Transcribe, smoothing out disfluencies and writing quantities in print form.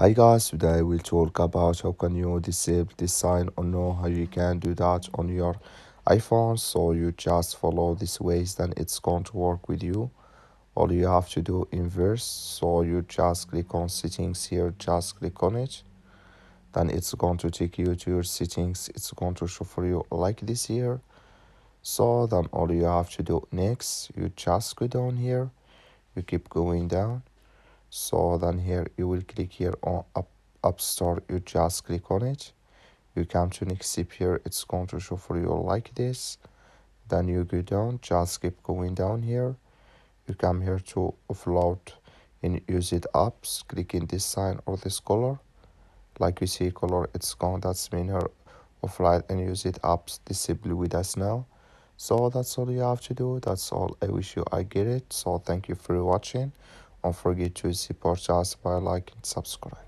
Hi guys, today we'll talk about how can you disable this sign or know how you can do that on your iPhone. So you just follow these ways, then it's going to work with you. All you have to do inverse, so you just click on settings here, just click on it. Then it's going to take you to your settings. It's going to show for you like this here. So then all you have to do next, you just go down here, you keep going down. So then here you will click here on App Store, you just click on it, you come to next step here, it's going to show for you like this. Then you go down, just keep going down here, you come here to Offload Unused apps, click in this sign or this color. Like you see color, it's gone, that's mean her Offload Unused apps disable with us now. So that's all you have to do. That's all. I wish you I get it. So thank you for watching. Don't forget to support us by like and subscribe.